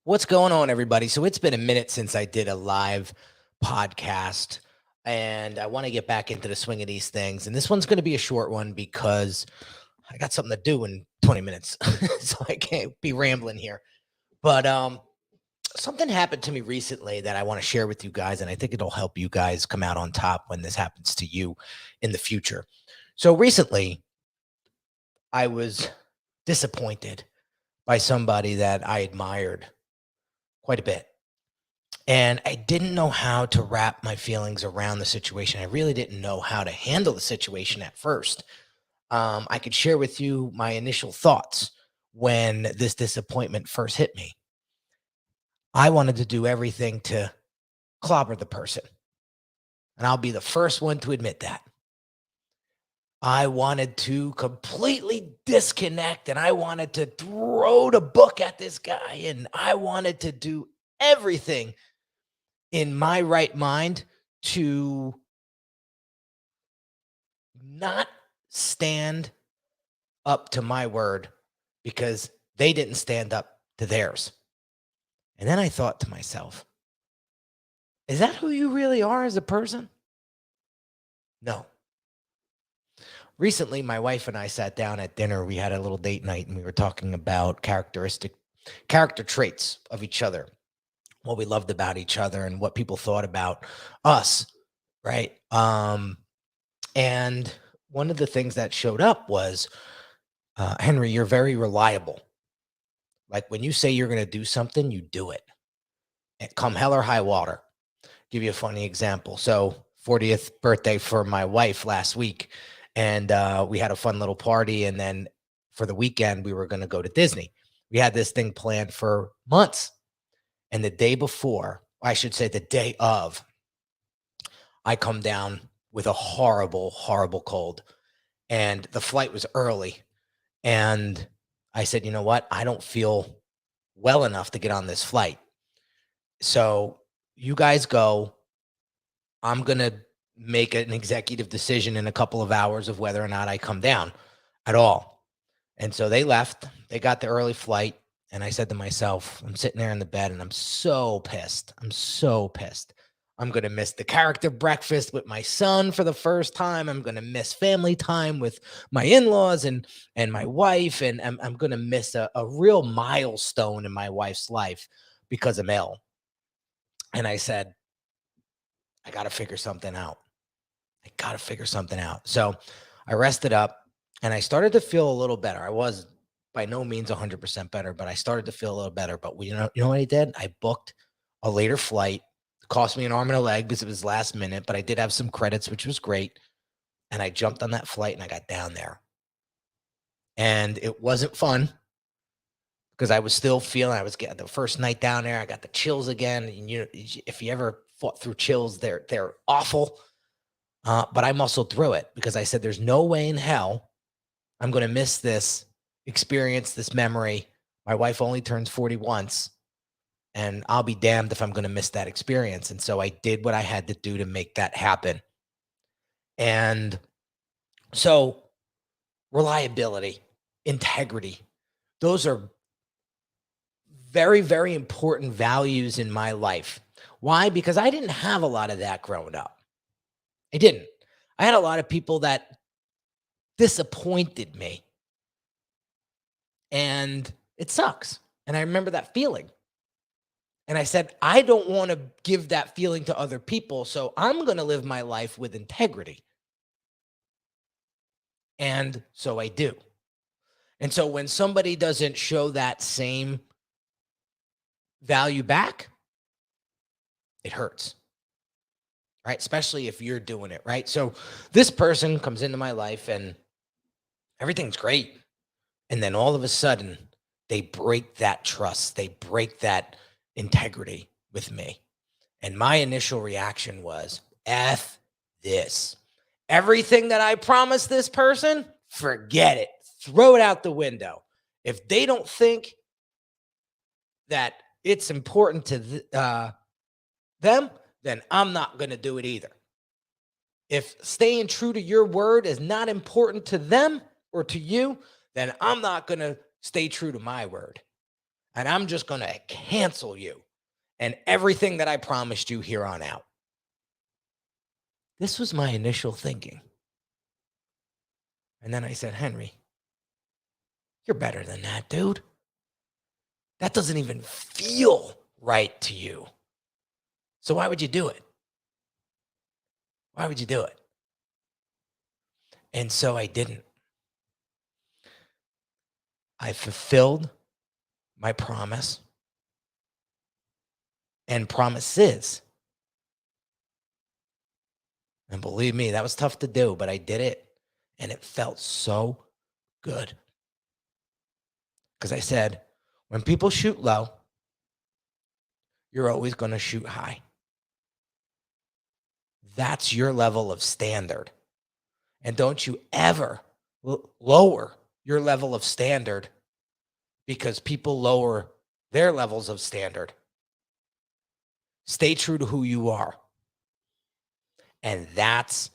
What's going on, everybody? So it's been a minute since I did a live podcast, and I want to get back into the swing of these things. And this one's going to be a short one because I got something to do in 20 minutes, so I can't be rambling here. But something happened to me recently that I want to share with you guys, and I think it'll help you guys come out on top when this happens to you in the future. So recently, I was disappointed by somebody that I admired quite a bit. And I didn't know how to wrap my feelings around the situation. I really didn't know how to handle the situation at first. I could share with you my initial thoughts when this disappointment first hit me. I wanted to do everything to clobber the person. And I'll be the first one to admit that. I wanted to completely disconnect and I wanted to throw the book at this guy and I wanted to do everything in my right mind to not stand up to my word because they didn't stand up to theirs. And then I thought to myself, is that who you really are as a person? No. Recently, my wife and I sat down at dinner. We had a little date night and we were talking about character traits of each other, what we loved about each other and what people thought about us, right? And one of the things that showed up was, Henry, you're very reliable. Like when you say you're going to do something, you do it. And come hell or high water. Give you a funny example. So 40th birthday for my wife last week. And we had a fun little party. And then for the weekend, we were going to go to Disney. We had this thing planned for months. And the day before, I should say the day of, I come down with a horrible, horrible cold. And the flight was early. And I said, you know what? I don't feel well enough to get on this flight. So you guys go. I'm going to make an executive decision in a couple of hours of whether or not I come down at all. And so they left. They got the early flight. And I said to myself, I'm sitting there in the bed and I'm so pissed. I'm so pissed. I'm going to miss the character breakfast with my son for the first time. I'm going to miss family time with my in-laws and my wife. And I'm going to miss a real milestone in my wife's life because I'm ill. And I said, I got to figure something out. I got to figure something out. So I rested up and I started to feel a little better. I was by no means 100% better, but I started to feel a little better. But you know what I did? I booked a later flight. It cost me an arm and a leg because it was last minute, but I did have some credits, which was great. And I jumped on that flight and I got down there. And it wasn't fun because I was still feeling, I was getting the first night down there. I got the chills again. And you know, if you ever fought through chills, they're awful. But I muscled through it because I said, there's no way in hell I'm going to miss this experience, this memory. My wife only turns 40 once, and I'll be damned if I'm going to miss that experience. And so I did what I had to do to make that happen. And so reliability, integrity, those are very, very important values in my life. Why? Because I didn't have a lot of that growing up. I didn't. I had a lot of people that disappointed me. And it sucks. And I remember that feeling. And I said, I don't want to give that feeling to other people. So I'm going to live my life with integrity. And so I do. And so when somebody doesn't show that same value back, it hurts. Right? Especially if you're doing it, right? So this person comes into my life and everything's great. And then all of a sudden, they break that trust. They break that integrity with me. And my initial reaction was, F this. Everything that I promised this person, forget it. Throw it out the window. If they don't think that it's important to them, then I'm not going to do it either. If staying true to your word is not important to them or to you, then I'm not going to stay true to my word. and I'm just going to cancel you and everything that I promised you here on out. This was my initial thinking. And then I said, Henry, you're better than that, dude. That doesn't even feel right to you. So why would you do it? Why would you do it? And so I didn't. I fulfilled my promise and promises. And believe me, that was tough to do, but I did it. And it felt so good. Because I said, when people shoot low, you're always going to shoot high. That's your level of standard. And don't you ever lower your level of standard because people lower their levels of standard. Stay true to who you are. And that's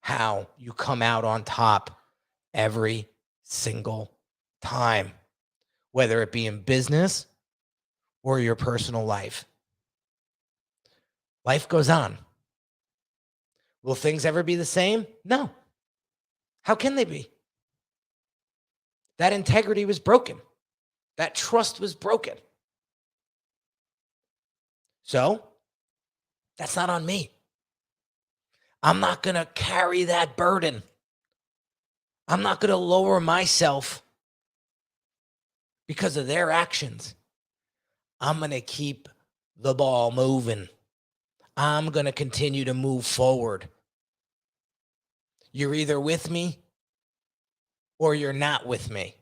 how you come out on top every single time, whether it be in business or your personal life. Life goes on. Will things ever be the same? No. How can they be? That integrity was broken. That trust was broken. So that's not on me. I'm not going to carry that burden. I'm not going to lower myself because of their actions. I'm going to keep the ball moving. I'm going to continue to move forward. You're either with me or you're not with me.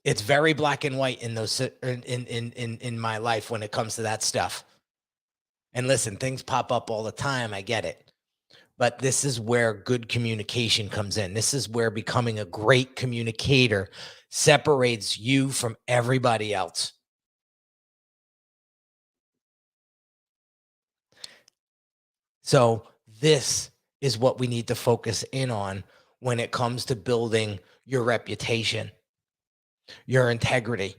It's very black and white in those in my life when it comes to that stuff. And listen, things pop up all the time. I get it. But this is where good communication comes in. This is where becoming a great communicator separates you from everybody else. So this is what we need to focus in on when it comes to building your reputation, your integrity.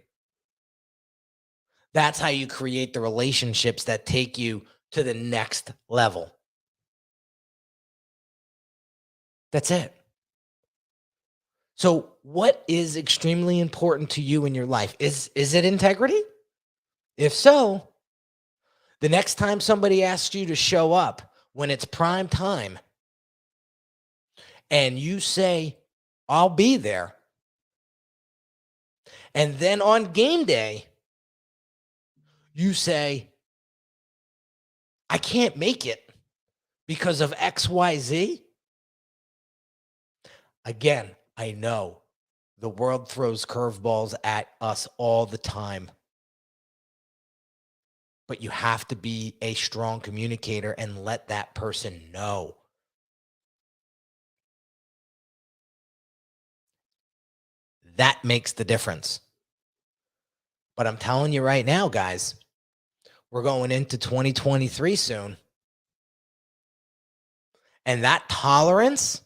That's how you create the relationships that take you to the next level. That's it. So what is extremely important to you in your life? Is it integrity? If so, the next time somebody asks you to show up when it's prime time and you say, I'll be there. And then on game day, you say, I can't make it because of XYZ. Again, I know the world throws curveballs at us all the time. But you have to be a strong communicator and let that person know. That makes the difference. But I'm telling you right now, guys, we're going into 2023 soon. And that tolerance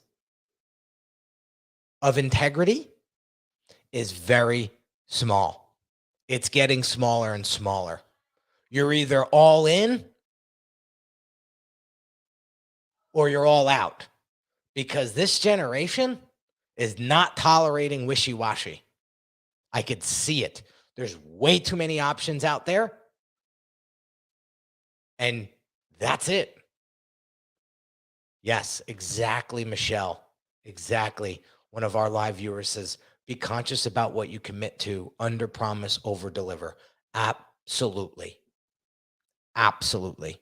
of integrity is very small. It's getting smaller and smaller. You're either all in or you're all out, because this generation is not tolerating wishy-washy. I could see it. There's way too many options out there. And that's it. Yes, exactly, Michelle. Exactly. One of our live viewers says, be conscious about what you commit to, under promise, over deliver. Absolutely. Absolutely.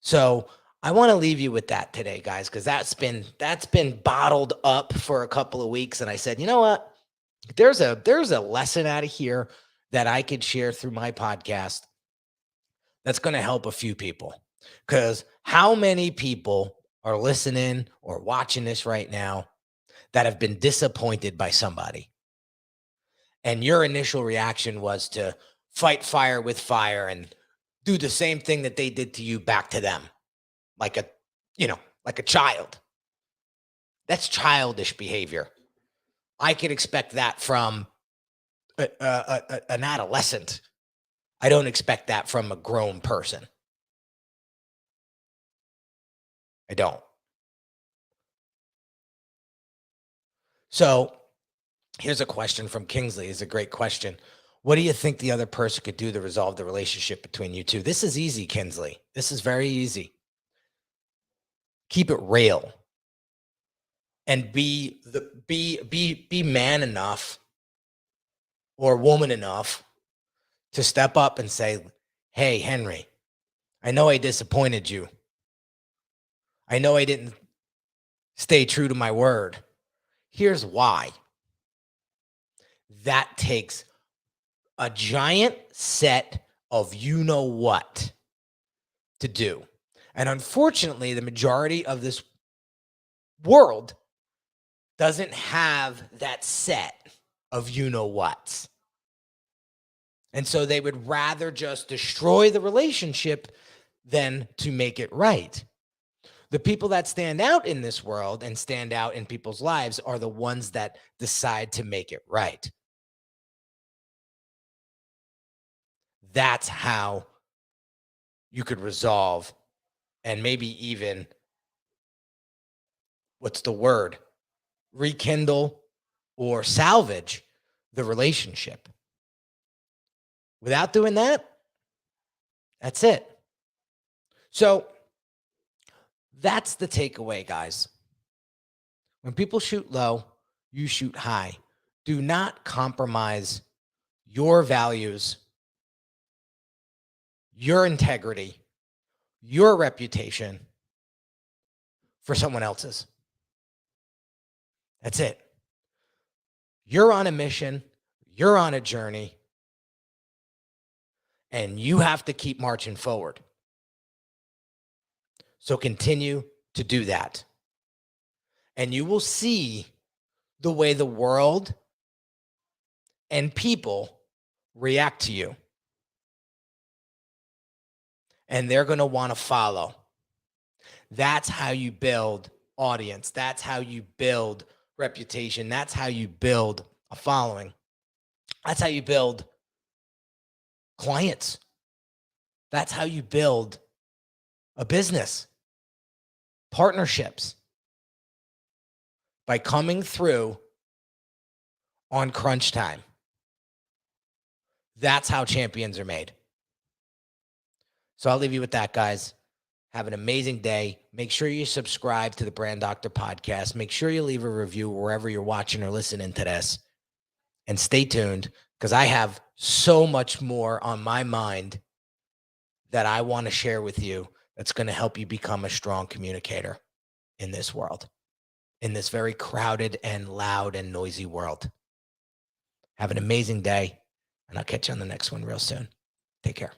So I want to leave you with that today, guys, because that's been bottled up for a couple of weeks. And I said, you know what? There's a lesson out of here that I could share through my podcast that's going to help a few people. Because how many people are listening or watching this right now that have been disappointed by somebody? And your initial reaction was to fight fire with fire and do the same thing that they did to you back to them, like a child. That's childish behavior. I could expect that from an adolescent. I don't expect that from a grown person. I don't. So here's a question from Kingsley. It's a great question. What do you think the other person could do to resolve the relationship between you two? This is easy, Kingsley. This is very easy. Keep it real. And be man enough or woman enough to step up and say, hey, Henry, I know I disappointed you. I know I didn't stay true to my word. Here's why. That takes a giant set of you-know-what to do. And unfortunately, the majority of this world doesn't have that set of you-know-whats. And so they would rather just destroy the relationship than to make it right. The people that stand out in this world and stand out in people's lives are the ones that decide to make it right. That's how you could resolve and maybe even, what's the word? Rekindle or salvage the relationship. Without doing that, that's it. So that's the takeaway, guys. When people shoot low, you shoot high. Do not compromise your values, your integrity, your reputation for someone else's. That's it. You're on a mission. You're on a journey. And you have to keep marching forward. So continue to do that. And you will see the way the world and people react to you. And they're going to want to follow. That's how you build audience. That's how you build reputation. That's how you build a following. That's how you build clients. That's how you build a business, partnerships, by coming through on crunch time. That's how champions are made. So I'll leave you with that, guys. Have an amazing day. Make sure you subscribe to the Brand Doctor podcast. Make sure you leave a review wherever you're watching or listening to this. And stay tuned, because I have so much more on my mind that I want to share with you that's going to help you become a strong communicator in this world, in this very crowded and loud and noisy world. Have an amazing day, and I'll catch you on the next one real soon. Take care.